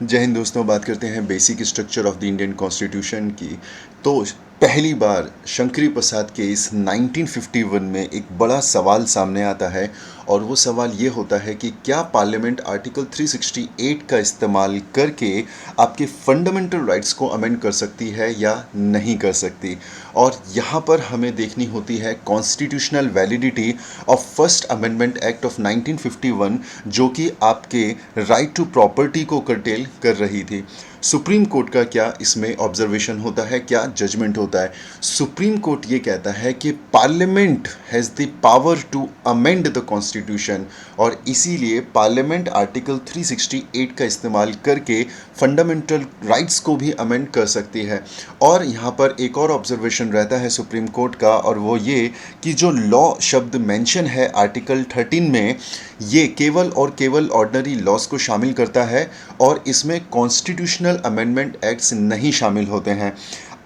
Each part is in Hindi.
जय हिंद दोस्तों। बात करते हैं basic structure of the Indian constitution की। तो पहली बार शंकरी प्रसाद के इस 1951 में एक बड़ा सवाल सामने आता है, और वो सवाल ये होता है कि क्या पार्लियामेंट आर्टिकल 368 का इस्तेमाल करके आपके फंडामेंटल राइट्स को अमेंड कर सकती है या नहीं कर सकती। और यहाँ पर हमें देखनी होती है constitutional validity of first amendment act of 1951, जो कि आपके राइट टू प्रॉपर्टी को कर्टेल कर रही थी। सुप्रीम कोर्ट का क्या इसमें ऑब्जर्वेशन होता है, क्या जजमेंट होता है? सुप्रीम कोर्ट ये कहता है कि parliament has the power to amend the constitution, और इसीलिए पार्लियामेंट आर्टिकल 368 का इस्तेमाल करके फंडामेंटल राइट्स को भी अमेंड कर सकती है। और यहाँ पर एक और ऑब्जर्वेशन रहता है सुप्रीम कोर्ट का, और वो ये कि जो लॉ शब्द मेंशन है आर्टिकल 13 में, ये केवल और केवल ऑर्डिनरी लॉज को शामिल करता है, और इसमें कॉन्स्टिट्यूशनल अमेंडमेंट एक्ट्स नहीं शामिल होते हैं।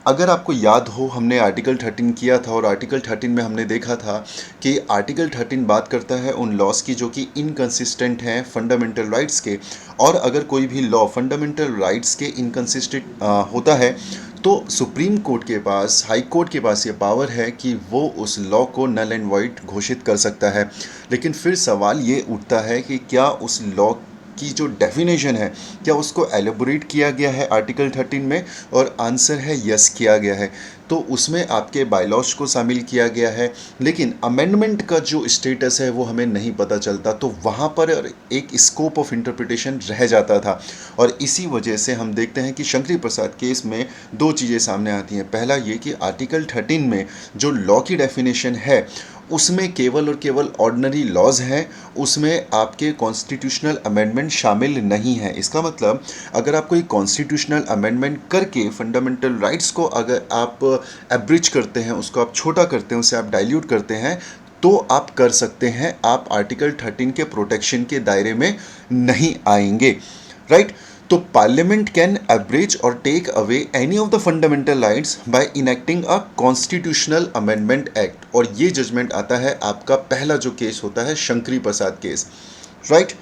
अगर आपको याद हो, हमने आर्टिकल 13 किया था, और आर्टिकल 13 में हमने देखा था कि आर्टिकल 13 बात करता है उन लॉज की जो कि इनकंसिस्टेंट हैं फंडामेंटल राइट्स के। और अगर कोई भी लॉ फंडामेंटल राइट्स के इनकंसिस्टेंट होता है, तो सुप्रीम कोर्ट के पास, हाई कोर्ट के पास ये पावर है कि वो उस लॉ को नल एंड वाइड घोषित कर सकता है। लेकिन फिर सवाल ये उठता है कि क्या उस लॉ की जो डेफिनेशन है, क्या उसको एलेबोरेट किया गया है आर्टिकल 13 में? और आंसर है यस, किया गया है। तो उसमें आपके बायलॉज को शामिल किया गया है, लेकिन अमेंडमेंट का जो स्टेटस है वो हमें नहीं पता चलता। तो वहाँ पर एक स्कोप ऑफ इंटरप्रिटेशन रह जाता था, और इसी वजह से हम देखते हैं कि शंकरी प्रसाद केस में दो चीज़ें सामने आती हैं। पहला ये कि आर्टिकल 13 में जो लॉ की डेफिनेशन है, उसमें केवल और केवल ऑर्डिनरी लॉज हैं, उसमें आपके कॉन्स्टिट्यूशनल अमेंडमेंट शामिल नहीं है। इसका मतलब अगर आप कोई कॉन्स्टिट्यूशनल अमेंडमेंट करके फंडामेंटल राइट्स को अगर आप एब्रिज करते हैं, उसको आप छोटा करते हैं, उसे आप डाइल्यूट करते हैं, तो आप कर सकते हैं, आप आर्टिकल 13 के प्रोटेक्शन के दायरे में नहीं आएंगे, राइट? तो पार्लियामेंट कैन एब्रिज और take away any of the fundamental rights by enacting a constitutional amendment act. और ये जजमेंट आता है, आपका पहला जो केस होता है शंकरी प्रसाद केस, राइट?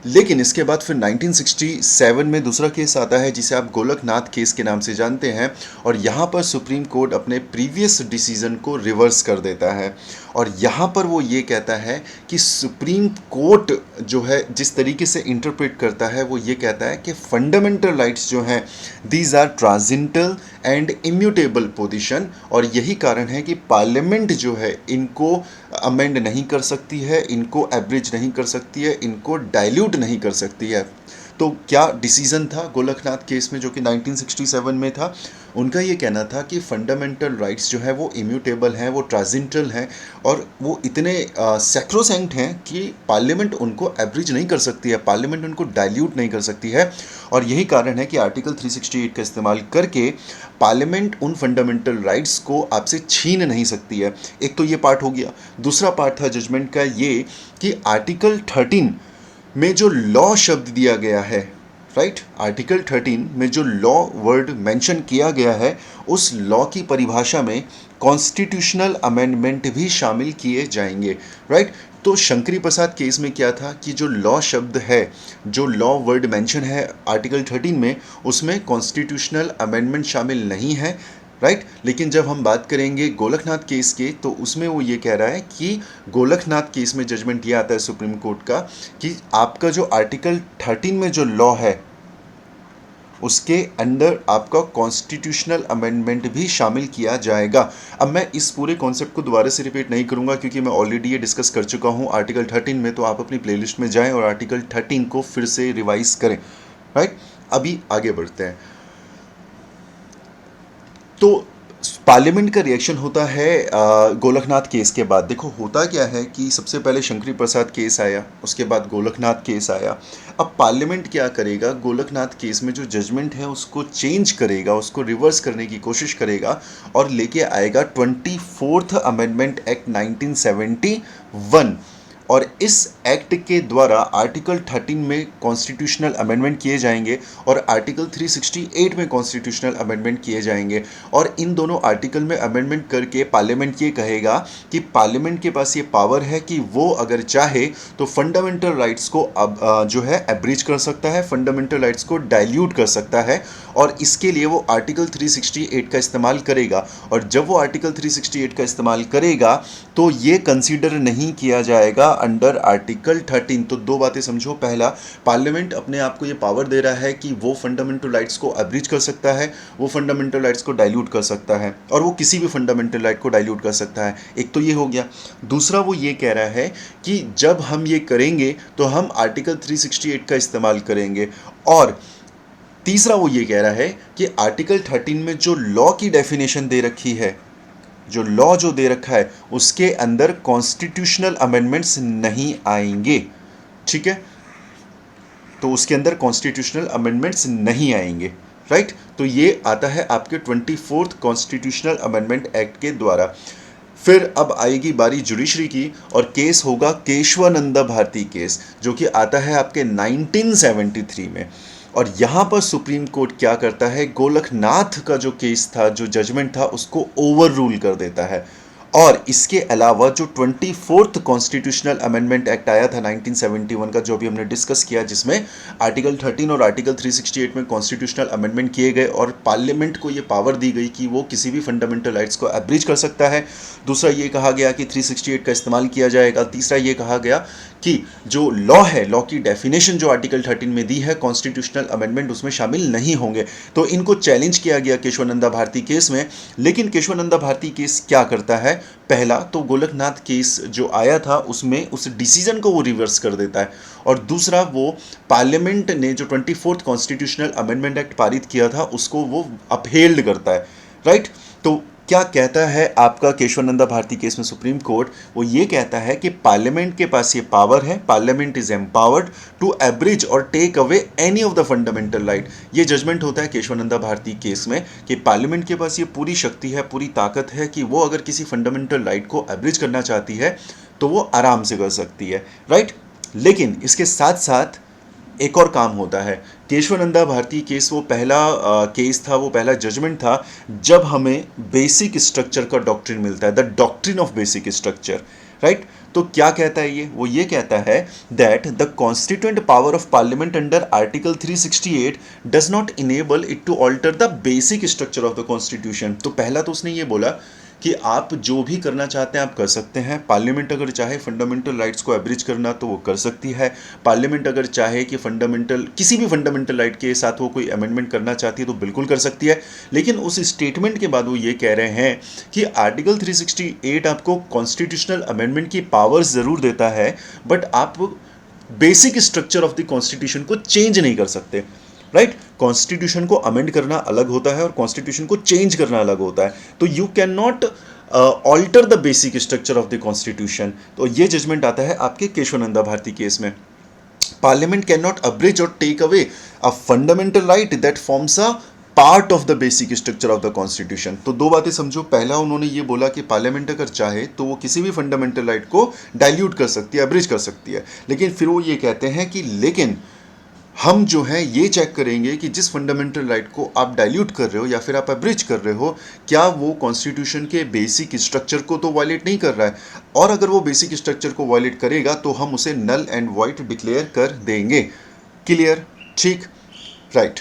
लेकिन इसके बाद फिर 1967 में दूसरा केस आता है जिसे आप गोलकनाथ केस के नाम से जानते हैं, और यहाँ पर सुप्रीम कोर्ट अपने प्रीवियस डिसीजन को रिवर्स कर देता है। और यहाँ पर वो ये कहता है कि सुप्रीम कोर्ट जो है जिस तरीके से इंटरप्रेट करता है, वो ये कहता है कि फंडामेंटल राइट्स जो हैं, these are transcendental and immutable position, और यही कारण है कि पार्लियामेंट जो है इनको अमेंड नहीं कर सकती है, इनको एब्रिज नहीं कर सकती है, इनको डाइल्यूट नहीं कर सकती है। तो क्या डिसीजन था गोलकनाथ केस में, जो कि 1967 में था? उनका ये कहना था कि फंडामेंटल राइट्स जो है वो इम्यूटेबल हैं, वो ट्रांजिटेंटल हैं, और वो इतने सैक्रोसेंक्ट हैं कि पार्लियामेंट उनको एब्रिज नहीं कर सकती है, पार्लियामेंट उनको डाइल्यूट नहीं कर सकती है। और यही कारण है कि आर्टिकल 368 का इस्तेमाल करके पार्लियामेंट उन फंडामेंटल राइट्स को आपसे छीन नहीं सकती है। एक तो ये पार्ट हो गया। दूसरा पार्ट था जजमेंट का ये कि आर्टिकल 13 में जो लॉ शब्द दिया गया है, राइट, आर्टिकल 13 में जो लॉ वर्ड मेंशन किया गया है, उस लॉ की परिभाषा में कॉन्स्टिट्यूशनल अमेंडमेंट भी शामिल किए जाएंगे, राइट? तो शंकरी प्रसाद केस में क्या था कि जो लॉ शब्द है, जो लॉ वर्ड मेंशन है आर्टिकल 13 में, उसमें कॉन्स्टिट्यूशनल अमेंडमेंट शामिल नहीं है, राइट? लेकिन जब हम बात करेंगे गोलकनाथ केस के, तो उसमें वो ये कह रहा है कि गोलकनाथ केस में जजमेंट ये आता है सुप्रीम कोर्ट का कि आपका जो आर्टिकल 13 में जो लॉ है, उसके अंडर आपका कॉन्स्टिट्यूशनल अमेंडमेंट भी शामिल किया जाएगा। अब मैं इस पूरे कॉन्सेप्ट को दोबारा से रिपीट नहीं करूंगा, क्योंकि मैं ऑलरेडी ये डिस्कस कर चुका हूँ आर्टिकल 13 में। तो आप अपनी प्लेलिस्ट में जाएं और आर्टिकल 13 को फिर से रिवाइज करें, राइट? अभी आगे बढ़ते हैं। तो पार्लियामेंट का रिएक्शन होता है गोलकनाथ केस के बाद। देखो होता क्या है कि सबसे पहले शंकरी प्रसाद केस आया, उसके बाद गोलकनाथ केस आया। अब पार्लियामेंट क्या करेगा, गोलकनाथ केस में जो जजमेंट है उसको चेंज करेगा, उसको रिवर्स करने की कोशिश करेगा, और लेके आएगा 24th अमेंडमेंट एक्ट 1971। और इस एक्ट के द्वारा आर्टिकल 13 में कॉन्स्टिट्यूशनल अमेंडमेंट किए जाएंगे और आर्टिकल 368 में कॉन्स्टिट्यूशनल अमेंडमेंट किए जाएंगे। और इन दोनों आर्टिकल में अमेंडमेंट करके पार्लियामेंट ये कहेगा कि पार्लियामेंट के पास ये पावर है कि वो अगर चाहे तो फंडामेंटल राइट्स को जो है एब्रीच कर सकता है, फंडामेंटल राइट्स को डाइल्यूट कर सकता है, और इसके लिए वो आर्टिकल 368 का इस्तेमाल करेगा। और जब वो आर्टिकल 368 का इस्तेमाल करेगा तो ये कंसीडर नहीं किया जाएगा अंडर आर्टिकल 13। तो दो बातें समझो। पहला, पार्लियामेंट अपने आप को ये पावर दे रहा है कि वो फंडामेंटल राइट्स को एब्रीच कर सकता है, वो फंडामेंटल राइट्स को डाइल्यूट कर सकता है, और वो किसी भी फंडामेंटल राइट को डाइल्यूट कर सकता है। एक तो ये हो गया। दूसरा, वो ये कह रहा है कि जब हम ये करेंगे तो हम आर्टिकल 368 का इस्तेमाल करेंगे। और तीसरा, वो ये कह रहा है कि आर्टिकल 13 में जो लॉ की डेफिनेशन दे रखी है, जो लॉ जो दे रखा है, उसके अंदर कॉन्स्टिट्यूशनल अमेंडमेंट्स नहीं आएंगे। ठीक है, तो उसके अंदर कॉन्स्टिट्यूशनल अमेंडमेंट्स नहीं आएंगे। राइट, तो ये आता है आपके 24th कॉन्स्टिट्यूशनल अमेंडमेंट एक्ट के द्वारा। फिर अब आएगी बारी जुडिशरी की, और केस होगा केशवानंदा भारती केस, जो कि आता है आपके 1973 में। और यहाँ पर सुप्रीम कोर्ट क्या करता है, गोलकनाथ का जो केस था, जो जजमेंट था, उसको ओवर रूल कर देता है। और इसके अलावा जो 24th कॉन्स्टिट्यूशनल अमेंडमेंट एक्ट आया था 1971 का, जो भी हमने डिस्कस किया, जिसमें आर्टिकल 13 और आर्टिकल 368 में कॉन्स्टिट्यूशनल अमेंडमेंट किए गए और पार्लियामेंट को ये पावर दी गई कि वो किसी भी फंडामेंटल राइट्स को एब्रीच कर सकता है। दूसरा, ये कहा गया कि 368 का इस्तेमाल किया जाएगा। तीसरा, ये कहा गया कि जो लॉ है, लॉ की डेफिनेशन जो आर्टिकल 13 में दी है, कॉन्स्टिट्यूशनल अमेंडमेंट उसमें शामिल नहीं होंगे। तो इनको चैलेंज किया गया केशवानंदा भारती केस में। लेकिन केशवानंदा भारती केस क्या करता है, पहला तो गोलकनाथ केस जो आया था उसमें उस डिसीजन को वो रिवर्स कर देता है, और दूसरा, वो पार्लियामेंट ने जो 24th कॉन्स्टिट्यूशनल अमेंडमेंट एक्ट पारित किया था उसको वो अपहेल्ड करता है। राइट, तो क्या कहता है आपका केशवानंदा भारती केस में सुप्रीम कोर्ट, वो ये कहता है कि पार्लियामेंट के पास ये पावर है, parliament is empowered to abridge और take away any of the fundamental right. ये जजमेंट होता है केशवानंदा भारती केस में कि पार्लियामेंट के पास ये पूरी शक्ति है, पूरी ताकत है कि वो अगर किसी फंडामेंटल राइट को एब्रिज करना चाहती है तो वो आराम से कर सकती है। राइट, लेकिन इसके साथ साथ एक और काम होता है। केशवानंदा भारती केस वो पहला केस था, वो पहला जजमेंट था जब हमें बेसिक स्ट्रक्चर का डॉक्ट्रिन मिलता है, the doctrine of basic structure. Right, तो क्या कहता है ये, वो ये कहता है that the constituent power of parliament under article 368 does not enable it to alter the basic structure of the constitution. तो पहला तो उसने ये बोला कि आप जो भी करना चाहते हैं आप कर सकते हैं। पार्लियामेंट अगर चाहे फंडामेंटल राइट्स को एब्रिज करना तो वो कर सकती है। पार्लियामेंट अगर चाहे कि किसी भी फंडामेंटल राइट के साथ वो कोई अमेंडमेंट करना चाहती है तो बिल्कुल कर सकती है। लेकिन उस स्टेटमेंट के बाद वो ये कह रहे हैं कि आर्टिकल 368 आपको कॉन्स्टिट्यूशनल अमेंडमेंट की पावर ज़रूर देता है, बट आप basic structure of the constitution को चेंज नहीं कर सकते। राइट, कॉन्स्टिट्यूशन को अमेंड करना अलग होता है और कॉन्स्टिट्यूशन को चेंज करना अलग होता है। तो you can not alter the basic structure of the constitution. तो ये जजमेंट आता है आपके केशवानंदा भारती केस में। पार्लियामेंट कैन नॉट अब्रिज और take away a fundamental right that forms a part of the basic structure of the constitution. तो दो बातें समझो। पहला, उन्होंने ये बोला कि पार्लियामेंट अगर चाहे तो वो किसी भी फंडामेंटल राइट को डाइल्यूट कर सकती है, अब्रिज कर सकती है। लेकिन फिर वो ये कहते हैं कि लेकिन हम जो है ये चेक करेंगे कि जिस फंडामेंटल राइट को आप डाइल्यूट कर रहे हो या फिर आप अब्रिज कर रहे हो, क्या वो कॉन्स्टिट्यूशन के बेसिक स्ट्रक्चर को तो वायलेट नहीं कर रहा है, और अगर वो बेसिक स्ट्रक्चर को वायलेट करेगा तो हम उसे नल एंड वाइड डिक्लेयर कर देंगे। क्लियर? ठीक, राइट।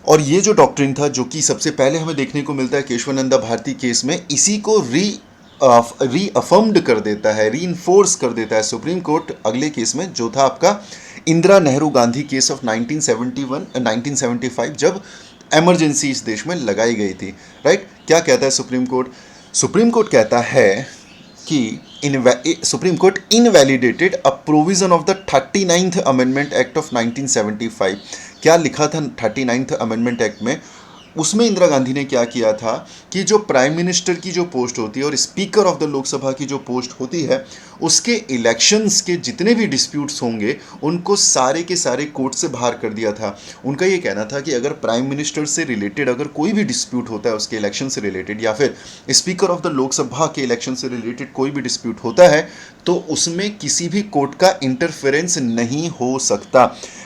और ये जो डॉक्ट्रिन था जो कि सबसे पहले हमें देखने को मिलता है केशवानंदा भारती केस में, इसी को रीअफर्म्ड कर देता है, रीइंफोर्स कर देता है सुप्रीम कोर्ट अगले केस में, जो था आपका इंदिरा नेहरू गांधी केस ऑफ 1975, जब इमरजेंसी इस देश में लगाई गई थी। राइट, क्या कहता है सुप्रीम कोर्ट? सुप्रीम कोर्ट कहता है कि supreme court invalidated a provision of the 39th amendment act of 1975। क्या लिखा था 39th अमेंडमेंट एक्ट में? उसमें इंदिरा गांधी ने क्या किया था कि जो प्राइम मिनिस्टर की जो पोस्ट होती है और स्पीकर ऑफ द लोकसभा की जो पोस्ट होती है, उसके इलेक्शंस के जितने भी डिस्प्यूट्स होंगे उनको सारे के सारे कोर्ट से बाहर कर दिया था। उनका ये कहना था कि अगर प्राइम मिनिस्टर से रिलेटेड अगर कोई भी डिस्प्यूट होता है उसके इलेक्शन से रिलेटेड, या फिर स्पीकर ऑफ द लोकसभा के इलेक्शन से रिलेटेड कोई भी डिस्प्यूट होता है, तो उसमें किसी भी कोर्ट का इंटरफेरेंस नहीं हो सकता।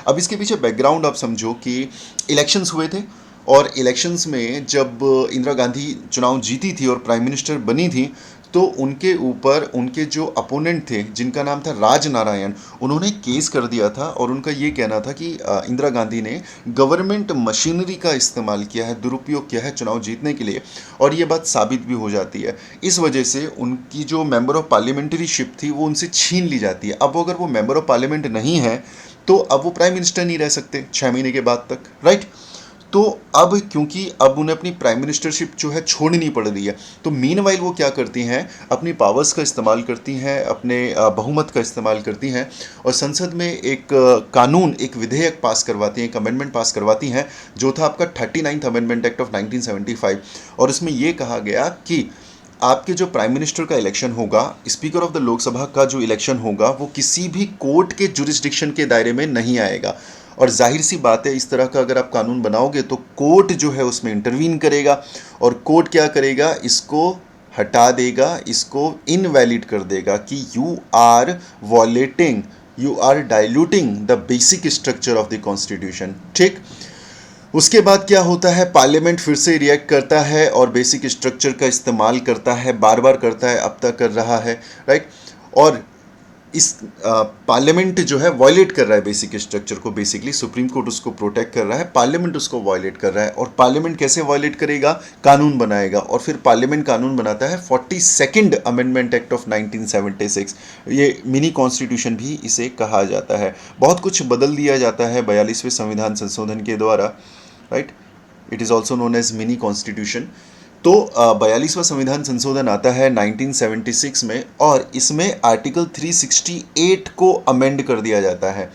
अब इसके पीछे बैकग्राउंड आप समझो कि इलेक्शंस हुए थे, और इलेक्शंस में जब इंदिरा गांधी चुनाव जीती थी और प्राइम मिनिस्टर बनी थी, तो उनके ऊपर उनके जो अपोनेंट थे जिनका नाम था राजनारायण, उन्होंने केस कर दिया था और उनका ये कहना था कि इंदिरा गांधी ने गवर्नमेंट मशीनरी का इस्तेमाल किया है, दुरुपयोग किया है चुनाव जीतने के लिए, और ये बात साबित भी हो जाती है। इस वजह से उनकी जो मेंबर ऑफ पार्लियामेंट्रीशिप थी वो उनसे छीन ली जाती है। अब अगर वो मेंबर ऑफ पार्लियामेंट नहीं है तो अब वो प्राइम मिनिस्टर नहीं रह सकते 6 महीने के बाद तक, राइट। तो अब क्योंकि अब उन्हें अपनी प्राइम मिनिस्टरशिप जो है छोड़नी पड़ रही है, तो मीनवाइल वो क्या करती हैं, अपनी पावर्स का इस्तेमाल करती हैं, अपने बहुमत का इस्तेमाल करती हैं और संसद में एक कानून, एक विधेयक पास करवाती हैं, एक अमेंडमेंट पास करवाती हैं, जो था आपका 39th अमेंडमेंट एक्ट ऑफ 1975। और इसमें ये कहा गया कि आपके जो प्राइम मिनिस्टर का इलेक्शन होगा, स्पीकर ऑफ द लोकसभा का जो इलेक्शन होगा, वो किसी भी कोर्ट के जुरिस्डिक्शन के दायरे में नहीं आएगा। और जाहिर सी बात है, इस तरह का अगर आप कानून बनाओगे तो कोर्ट जो है उसमें इंटरवीन करेगा, और कोर्ट क्या करेगा, इसको हटा देगा, इसको इनवैलिड कर देगा कि you are violating, you are diluting the basic structure of the constitution. ठीक। उसके बाद क्या होता है, पार्लियामेंट फिर से रिएक्ट करता है और बेसिक स्ट्रक्चर का इस्तेमाल करता है, बार बार करता है, अब तक कर रहा है, राइट। और इस पार्लियामेंट जो है वायलेट कर रहा है बेसिक स्ट्रक्चर को, बेसिकली सुप्रीम कोर्ट उसको प्रोटेक्ट कर रहा है, पार्लियामेंट उसको वायलेट कर रहा है। और पार्लियामेंट कैसे वायलेट करेगा, कानून बनाएगा, और फिर पार्लियामेंट कानून बनाता है 42nd अमेंडमेंट एक्ट ऑफ 1976। ये मिनी कॉन्स्टिट्यूशन भी इसे कहा जाता है। बहुत कुछ बदल दिया जाता है 42वें संविधान संशोधन के द्वारा, right. It is also known as mini constitution. तो 42वां संविधान संशोधन आता है 1976 में, और इसमें आर्टिकल 368 को अमेंड कर दिया जाता है,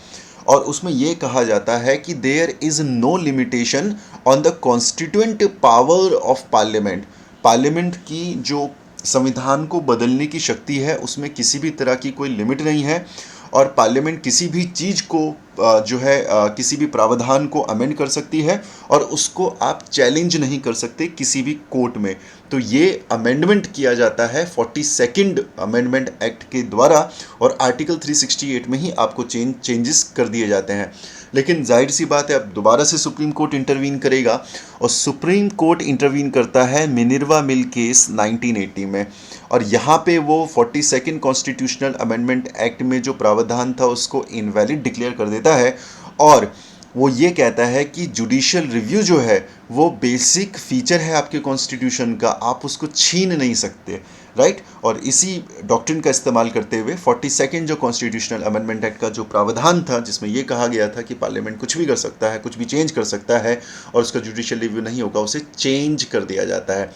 और उसमें यह कहा जाता है कि there is no limitation on the constituent power of parliament. Parliament की जो संविधान को बदलने की शक्ति है उसमें किसी भी तरह की कोई लिमिट नहीं है, और पार्लियामेंट किसी भी चीज़ को जो है किसी भी प्रावधान को अमेंड कर सकती है, और उसको आप चैलेंज नहीं कर सकते किसी भी कोर्ट में। तो ये अमेंडमेंट किया जाता है 42nd अमेंडमेंट एक्ट के द्वारा, और आर्टिकल 368 में ही आपको चेंजेस कर दिए जाते हैं। लेकिन जाहिर सी बात है, अब दोबारा से सुप्रीम कोर्ट इंटरवीन करेगा, और सुप्रीम कोर्ट इंटरवीन करता है मिनर्वा मिल केस 1980 में, और यहाँ पे वो 42nd कॉन्स्टिट्यूशनल अमेंडमेंट एक्ट में जो प्रावधान था उसको इनवैलिड डिक्लेयर कर देता है, और वो ये कहता है कि जुडिशियल रिव्यू जो है वो बेसिक फीचर है आपके कॉन्स्टिट्यूशन का, आप उसको छीन नहीं सकते, राइट। और इसी डॉक्ट्रिन का इस्तेमाल करते हुए 42nd जो कॉन्स्टिट्यूशनल अमेंडमेंट एक्ट का जो प्रावधान था, जिसमें ये कहा गया था कि पार्लियामेंट कुछ भी कर सकता है, कुछ भी चेंज कर सकता है, और उसका जुडिशियल रिव्यू नहीं होगा, उसे चेंज कर दिया जाता है।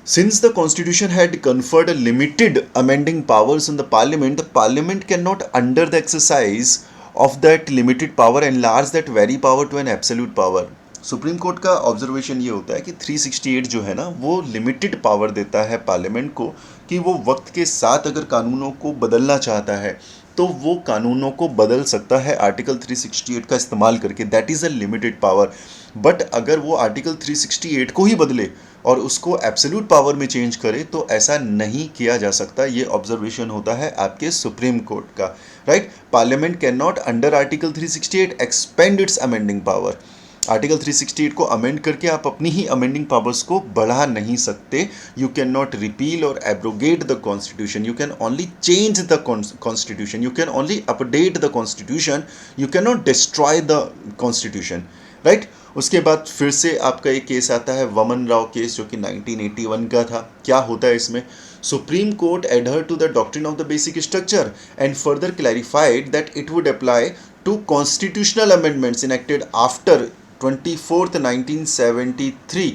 Since the constitution had conferred limited amending powers on the parliament cannot under the exercise of that limited power enlarge that very power to an absolute power. Supreme court का ऑब्जर्वेशन ये होता है कि 368 जो है ना, वो लिमिटेड पावर देता है पार्लियामेंट को कि वो वक्त के साथ अगर कानूनों को बदलना चाहता है तो वो कानूनों को बदल सकता है आर्टिकल 368 का इस्तेमाल करके, that is a limited power. But अगर वो आर्टिकल 368 को ही बदले और उसको एब्सोल्यूट पावर में चेंज करे तो ऐसा नहीं किया जा सकता। ये ऑब्जर्वेशन होता है आपके सुप्रीम कोर्ट का, right. Parliament can not under article 368 expand it's amending power. Article 368 को अमेंड करके आप अपनी ही अमेंडिंग पावर्स को बढ़ा नहीं सकते। यू कैन नॉट रिपील और abrogate the constitution, you can only change the constitution, you can only update the constitution, you can not destroy the constitution, right. उसके बाद फिर से आपका एक केस आता है वमन राव केस, जो कि 1981 का था। क्या होता है इसमें, supreme court adhere to the doctrine of the basic structure and further clarified that it would apply to constitutional amendments enacted after 24th 1973,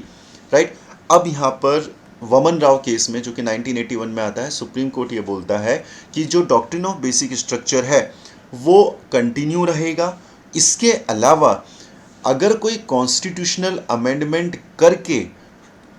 right. अब यहाँ पर वमन राव केस में, जो कि 1981 में आता है, सुप्रीम कोर्ट ये बोलता है कि जो डॉक्ट्रिन ऑफ बेसिक स्ट्रक्चर है वो कंटिन्यू रहेगा। इसके अलावा अगर कोई कॉन्स्टिट्यूशनल अमेंडमेंट करके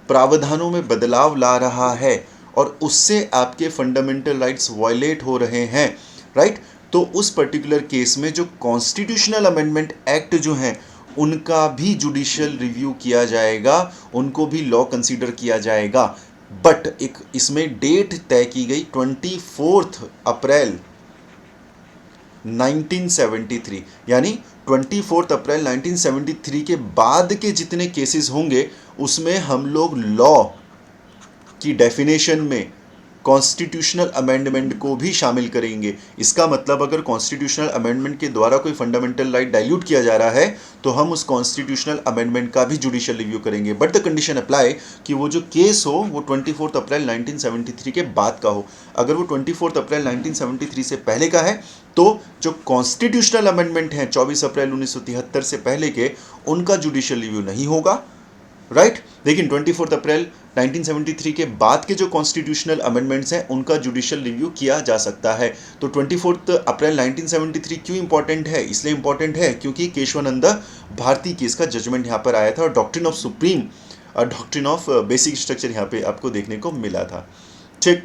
प्रावधानों में बदलाव ला रहा है और उससे आपके फंडामेंटल राइट्स वायलेट हो रहे हैं, राइट, तो उस पर्टिकुलर केस में जो कॉन्स्टिट्यूशनल अमेंडमेंट एक्ट जो हैं उनका भी जुडिशियल रिव्यू किया जाएगा, उनको भी लॉ कंसीडर किया जाएगा। बट एक इसमें डेट तय की गई 24 अप्रैल 1973, यानी 24 अप्रैल 1973 के बाद के जितने केसेस होंगे उसमें हम लोग लॉ की डेफिनेशन में कॉन्स्टिट्यूशनल अमेंडमेंट को भी शामिल करेंगे। इसका मतलब अगर कॉन्स्टिट्यूशनल अमेंडमेंट के द्वारा कोई फंडामेंटल राइट डाइल्यूट किया जा रहा है तो हम उस कॉन्स्टिट्यूशनल अमेंडमेंट का भी जुडिशियल रिव्यू करेंगे, बट द कंडीशन अप्लाई कि वो जो केस हो वो 24 अप्रैल 1973 के बाद का हो। अगर वो 24 अप्रैल 1973 से पहले का है तो जो कॉन्स्टिट्यूशनल अमेंडमेंट हैं 24 अप्रैल 1973 से पहले के, उनका जुडिशियल रिव्यू नहीं होगा, राइट। लेकिन 24 अप्रैल 1973 के बाद के जो कॉन्स्टिट्यूशनल अमेंडमेंट्स हैं उनका जुडिशियल रिव्यू किया जा सकता है। तो 24 अप्रैल 1973 क्यों इंपॉर्टेंट है? इसलिए इंपॉर्टेंट है क्योंकि केशवानंद भारती केस का जजमेंट यहाँ पर आया था और doctrine of supreme doctrine of basic structure यहाँ पे आपको देखने को मिला था। ठीक,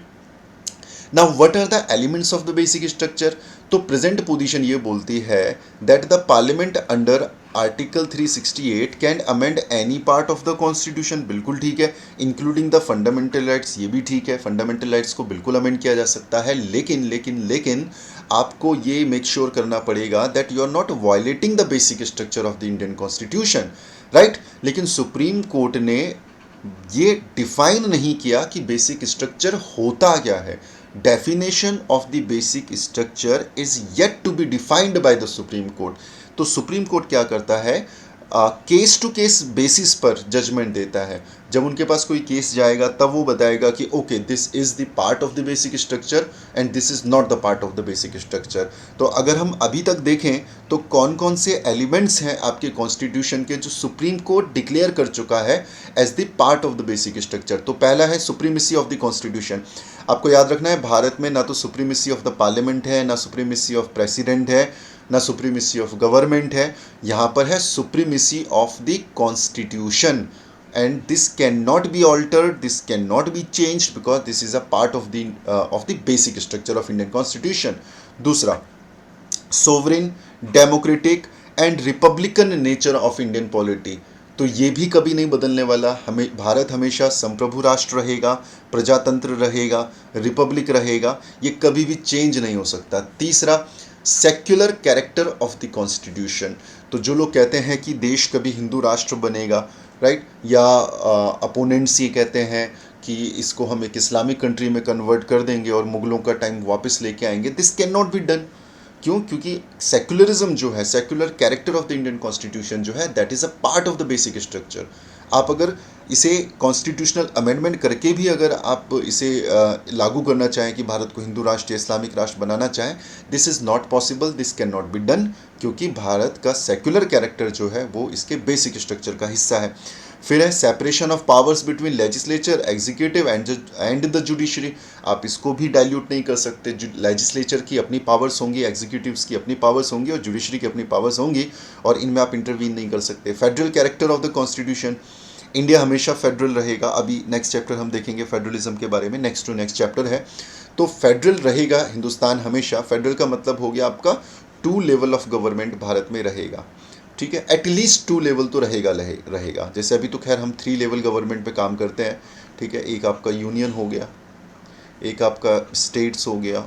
now what are the elements of the basic structure? तो प्रेजेंट पोजीशन ये बोलती है that the parliament under article 368 can amend any part of the constitution. बिल्कुल ठीक है, इंक्लूडिंग द फंडामेंटल राइट्स, ये भी ठीक है, फंडामेंटल राइट्स को बिल्कुल अमेंड किया जा सकता है। लेकिन आपको ये मेक श्योर करना पड़ेगा that you are not violating the basic structure of the Indian constitution, right. लेकिन सुप्रीम कोर्ट ने ये डिफाइन नहीं किया कि बेसिक स्ट्रक्चर होता क्या है। Definition of the basic structure is yet to be defined by the supreme court. तो सुप्रीम कोर्ट क्या करता है, केस टू केस बेसिस पर जजमेंट देता है। जब उनके पास कोई केस जाएगा तब वो बताएगा कि okay this is the part of the basic structure and this is not the part of the basic structure. तो अगर हम अभी तक देखें तो कौन कौन से एलिमेंट्स हैं आपके कॉन्स्टिट्यूशन के जो सुप्रीम कोर्ट डिक्लेयर कर चुका है as the part of the basic structure. तो पहला है सुप्रीमेसी ऑफ द कॉन्स्टिट्यूशन। आपको याद रखना है भारत में ना तो सुप्रीमेसी ऑफ द पार्लियामेंट है, ना सुप्रीमेसी ऑफ प्रेसिडेंट है, ना सुप्रीमेसी ऑफ गवर्नमेंट है। यहाँ पर है supremacy of the constitution and this cannot be altered, this cannot be changed because this is a part of the basic structure of Indian constitution. दूसरा, sovereign, democratic and republican nature of Indian polity. तो ये भी कभी नहीं बदलने वाला। हमें भारत हमेशा संप्रभु राष्ट्र रहेगा, प्रजातंत्र रहेगा, रिपब्लिक रहेगा, ये कभी भी चेंज नहीं हो सकता। तीसरा, secular character of the constitution. तो जो लोग कहते हैं कि देश कभी हिंदू राष्ट्र बनेगा, राइट, या अपोनेंट्स ये कहते हैं कि इसको हम एक इस्लामिक कंट्री में कन्वर्ट कर देंगे और मुगलों का टाइम वापस लेके आएंगे, this cannot be done. क्यों? क्योंकि सेक्युलरिज्म जो है, secular character of the Indian constitution जो है, that is a part of the basic structure. आप अगर इसे कॉन्स्टिट्यूशनल अमेंडमेंट करके भी अगर आप इसे लागू करना चाहें कि भारत को हिंदू राष्ट्र या इस्लामिक राष्ट्र बनाना चाहें, this is not possible, this cannot be done, क्योंकि भारत का सेक्युलर कैरेक्टर जो है वो इसके बेसिक स्ट्रक्चर का हिस्सा है। फिर है separation of powers between legislature, executive and the judiciary. आप इसको भी डाइल्यूट नहीं कर सकते। लेजिस्लेचर की अपनी पावर्स होंगी, एग्जीक्यूटिव्स की अपनी पावर्स होंगी और जुडिशरी की अपनी पावर्स होंगी और इनमें आप इंटरवीन नहीं कर सकते। Federal character of the constitution, India हमेशा फेडरल रहेगा। अभी नेक्स्ट चैप्टर हम देखेंगे फेडरलिज्म के बारे में, नेक्स्ट टू नेक्स्ट चैप्टर है। तो फेडरल रहेगा हिंदुस्तान हमेशा। फेडरल का मतलब हो गया आपका 2 लेवल ऑफ गवर्नमेंट भारत में रहेगा, ठीक है, एटलीस्ट 2 लेवल तो रहेगा। जैसे अभी तो खैर हम 3 लेवल गवर्नमेंट पे काम करते हैं, ठीक है। एक आपका यूनियन हो गया, एक आपका स्टेट्स हो गया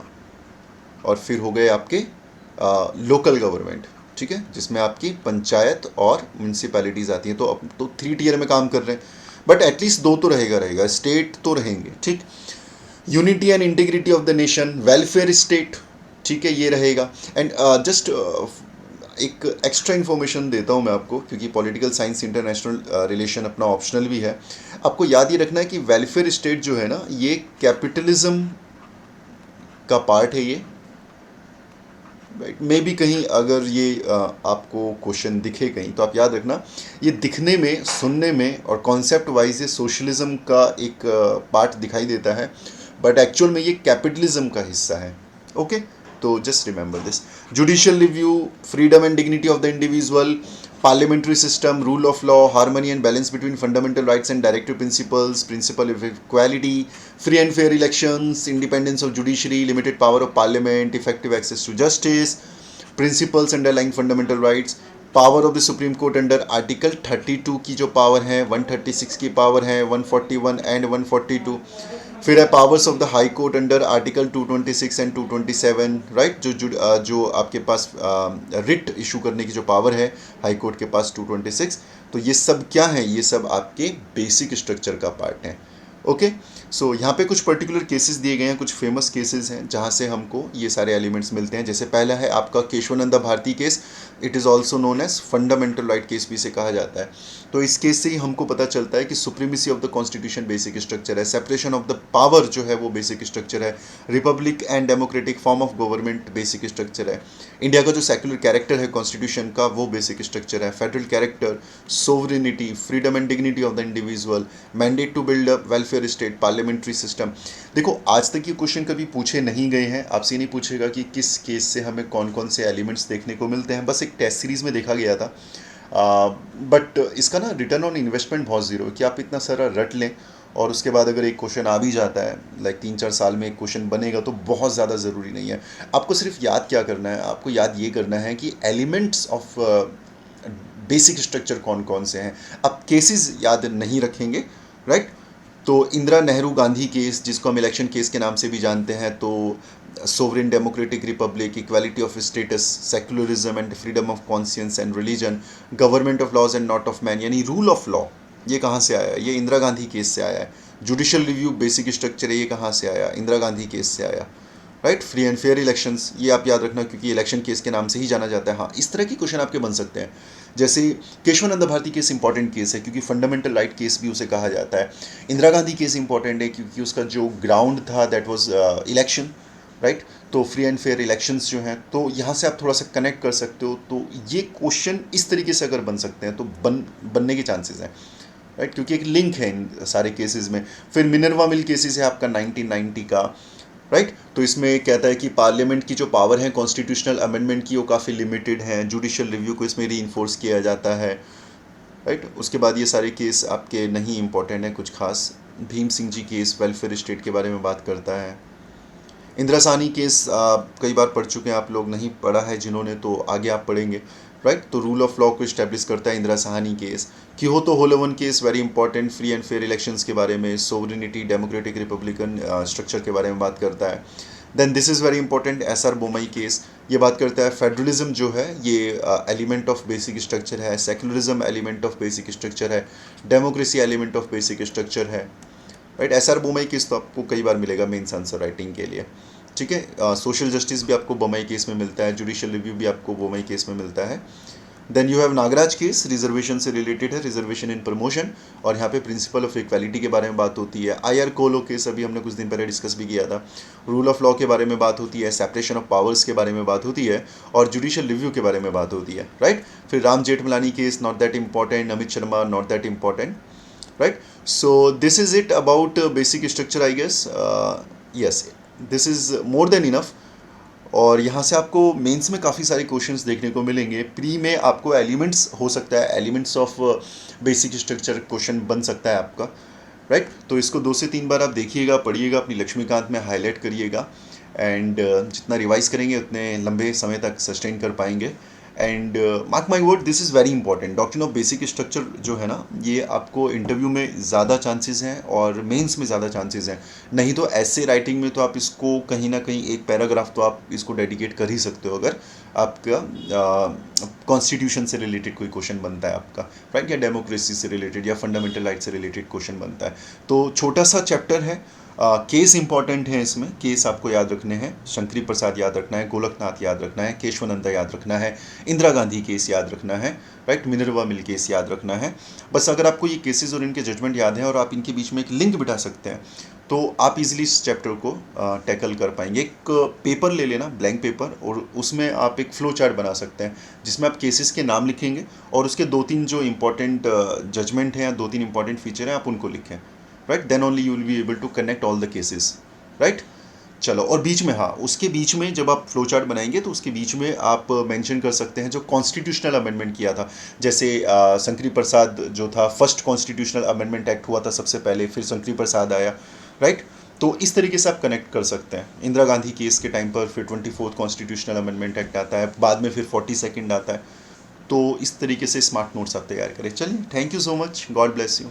और फिर हो गए आपके लोकल गवर्नमेंट, ठीक है, जिसमें आपकी पंचायत और म्यूनसिपैलिटीज़ आती हैं। तो अब तो 3 टियर में काम कर रहे हैं, बट एटलीस्ट 2 तो रहेगा, स्टेट तो रहेंगे, ठीक। Unity and integrity of the nation, welfare state, ठीक है, ये रहेगा। एंड जस्ट एक एक्स्ट्रा इन्फॉर्मेशन देता हूँ मैं आपको, क्योंकि पॉलिटिकल साइंस इंटरनेशनल रिलेशन अपना ऑप्शनल भी है। आपको याद ये रखना है कि वेलफेयर स्टेट जो है ना, ये कैपिटलिज्म का पार्ट है ये, राइट। मे भी कहीं अगर ये आपको क्वेश्चन दिखे कहीं तो आप याद रखना, ये दिखने में, सुनने में और कॉन्सेप्ट वाइज ये सोशलिज्म का एक पार्ट दिखाई देता है, बट एक्चुअल में ये कैपिटलिज्म का हिस्सा है, ओके। तो just remember this. Judicial review, freedom and dignity of the individual, parliamentary system, rule of law, harmony and balance between fundamental rights and directive principles, principle of equality, free and fair elections, independence of judiciary, limited power of parliament, effective access to justice, principles underlying fundamental rights, power of the supreme court under article 32 की जो पावर है, 136 की पावर है, 141 एंड 142। फिर है powers of the high court under article 226 and 227, right, जो आपके पास रिट इशू करने की जो पावर है हाई कोर्ट के पास 226। तो ये सब क्या है, ये सब आपके बेसिक स्ट्रक्चर का पार्ट है। ओके, सो यहाँ पे कुछ पर्टिकुलर केसेस दिए गए हैं, कुछ फेमस केसेस हैं जहाँ से हमको ये सारे एलिमेंट्स मिलते हैं। जैसे पहला है आपका Kesavananda Bharati case, it is also known as fundamental right case भी इसे कहा जाता है। तो इस केस से ही हमको पता चलता है कि supremacy of the constitution basic structure है, सेपरेशन ऑफ द पावर जो है वो बेसिक स्ट्रक्चर है, republic and democratic form of government basic structure है, इंडिया का जो सेक्युलर कैरेक्टर है कॉन्स्टिट्यूशन का वो बेसिक स्ट्रक्चर है, federal character, sovereignty, freedom and dignity of the individual, mandate to build a welfare state, parliamentary system. देखो आज तक ये क्वेश्चन कभी पूछे नहीं गए हैं, आपसे नहीं पूछेगा कि किस केस से हमें कौन कौन से एलिमेंट्स देखने को मिलते हैं, बस एक टेस्ट सीरीज में देखा गया था। बट इसका ना रिटर्न ऑन इन्वेस्टमेंट बहुत ज़ीरो है कि आप इतना सारा रट लें और उसके बाद अगर एक क्वेश्चन आ भी जाता है, लाइक 3-4 साल में एक क्वेश्चन बनेगा, तो बहुत ज़्यादा ज़रूरी नहीं है। आपको सिर्फ याद क्या करना है, आपको याद ये करना है कि एलिमेंट्स ऑफ बेसिक स्ट्रक्चर कौन कौन से हैं। आप केसेस याद नहीं रखेंगे, राइट। तो इंदिरा नेहरू गांधी केस, जिसको हम इलेक्शन केस के नाम से भी जानते हैं, तो sovereign democratic republic, equality of status, secularism and freedom of conscience and religion, government of laws and not of man, यानी रूल ऑफ लॉ, ये कहाँ से आया है? ये इंदिरा गांधी केस से आया है। जुडिशियल रिव्यू बेसिक स्ट्रक्चर है, ये कहाँ से आया? इंदिरा गांधी केस से आया, right. Free and fair elections, ये आप याद रखना क्योंकि इलेक्शन केस के नाम से ही जाना जाता है। हाँ, इस तरह की क्वेश्चन आपके बन सकते हैं। जैसे Kesavananda Bharati case important case है क्योंकि फंडामेंटल राइट केस भी उसे कहा जाता है। इंदिरा गांधी केस इंपॉर्टेंट है क्योंकि उसका जो ग्राउंड था दैट वाज इलेक्शन, राइट। तो फ्री एंड फेयर इलेक्शंस जो हैं, तो यहाँ से आप थोड़ा सा कनेक्ट कर सकते हो। तो ये क्वेश्चन इस तरीके से अगर बन सकते हैं तो बनने के चांसेस हैं, राइट, क्योंकि एक लिंक है इन सारे केसेस में। फिर मिनर्वा मिल केसेस है आपका 1990 का, राइट। तो इसमें कहता है कि पार्लियामेंट की जो पावर है कॉन्स्टिट्यूशनल अमेंडमेंट की वो काफ़ी लिमिटेड है, जुडिशियल रिव्यू को इसमें रीइंफोर्स किया जाता है, राइट। उसके बाद ये सारे केस आपके नहीं इंपॉर्टेंट हैं कुछ खास। Bhim Singh ji case welfare state के बारे में बात करता है। इंदिरा साहनी केस कई बार पढ़ चुके हैं आप लोग, नहीं पढ़ा है जिन्होंने तो आगे आप पढ़ेंगे, राइट। तो रूल ऑफ लॉ को इस्टेब्लिश करता है Indira Sawhney case. Kihoto Hollohan case very important, free and fair elections के बारे में, सोवरेनिटी, डेमोक्रेटिक रिपब्लिकन स्ट्रक्चर के बारे में बात करता है। Then this is very important, SR Bommai case, ये बात करता है फेडरलिज्म जो है ये एलिमेंट ऑफ बेसिक स्ट्रक्चर है, secularism element of basic structure है, democracy element of basic structure है, राइट। एसआर बोमई केस तो आपको कई बार मिलेगा मेंस आंसर राइटिंग के लिए, ठीक है। सोशल जस्टिस भी आपको बोमई केस में मिलता है, जुडिशियल रिव्यू भी आपको बोमई केस में मिलता है। Then you have Nagaraj case, reservation से रिलेटेड है, रिजर्वेशन इन प्रमोशन, और यहाँ पे प्रिंसिपल ऑफ इक्वालिटी के बारे में बात होती है। आईआर कोलो केस अभी हमने कुछ दिन पहले डिस्कस भी किया था, रूल ऑफ लॉ के बारे में बात होती है, सेपरेशन ऑफ पावर्स के बारे में बात होती है, और जुडिशियल रिव्यू के बारे में बात होती है, राइट। फिर Ram Jethmalani case, not that important, Amit Sharma, not that important, right. So this is it about basic structure I guess, yes this is more than enough. और यहाँ से आपको मेंस में काफ़ी सारे क्वेश्चंस देखने को मिलेंगे। प्री में आपको एलिमेंट्स हो सकता है, elements of basic structure question बन सकता है आपका, राइट। तो इसको 2 से 3 बार आप देखिएगा, पढ़िएगा, अपनी लक्ष्मीकांत में हाईलाइट करिएगा, एंड जितना रिवाइज करेंगे उतने लंबे समय तक सस्टेन कर पाएंगे। And mark my word, this is very important. Doctrine of basic structure जो है ना, ये आपको इंटरव्यू में ज़्यादा चांसेस हैं और मेंस में ज़्यादा चांसेस हैं। नहीं तो ऐसे राइटिंग में तो आप इसको कहीं ना कहीं एक पैराग्राफ तो आप इसको डेडिकेट कर ही सकते हो अगर आपका कॉन्स्टिट्यूशन से रिलेटेड कोई क्वेश्चन बनता है आपका, राइट, या डेमोक्रेसी से रिलेटेड या फंडामेंटल राइट से रिलेटेड क्वेश्चन बनता है। तो छोटा सा चैप्टर है, केस इंपॉर्टेंट है इसमें, केस आपको याद रखने हैं, शंकरी प्रसाद याद रखना है, गोलकनाथ याद रखना है, केशवानंद याद रखना है, इंदिरा गांधी केस याद रखना है, राइट, मिनर्वा मिल केस याद रखना है। बस अगर आपको ये केसेस और इनके जजमेंट याद है और आप इनके बीच में एक लिंक बिठा सकते हैं तो आप इजीली इस चैप्टर को टैकल कर पाएंगे। एक पेपर ले लेना, ब्लैंक पेपर, और उसमें आप एक फ्लो चार्ट बना सकते हैं जिसमें आप केसेस के नाम लिखेंगे और उसके 2-3 जो इंपॉर्टेंट जजमेंट हैं या 2-3 इंपॉर्टेंट फीचर हैं आप उनको लिखें, right, then only you will be able to connect all the cases, right. चलो, और बीच में, हाँ, उसके बीच में जब आप फ्लो चार्ट बनाएंगे तो उसके बीच में आप मेंशन कर सकते हैं जो कॉन्स्टिट्यूशनल अमेंडमेंट किया था। जैसे शंकरी प्रसाद जो था, फर्स्ट कॉन्स्टिट्यूशनल अमेंडमेंट एक्ट हुआ था सबसे पहले, फिर शंकरी प्रसाद आया, राइट। तो इस तरीके से आप कनेक्ट कर सकते हैं। इंदिरा गांधी केस के टाइम पर फिर 24th कॉन्स्टिट्यूशनल अमेंडमेंट एक्ट आता है, बाद में फिर 42nd आता है। तो इस तरीके से स्मार्ट नोट्स आप तैयार करें। चलिए, thank you so much, God bless you.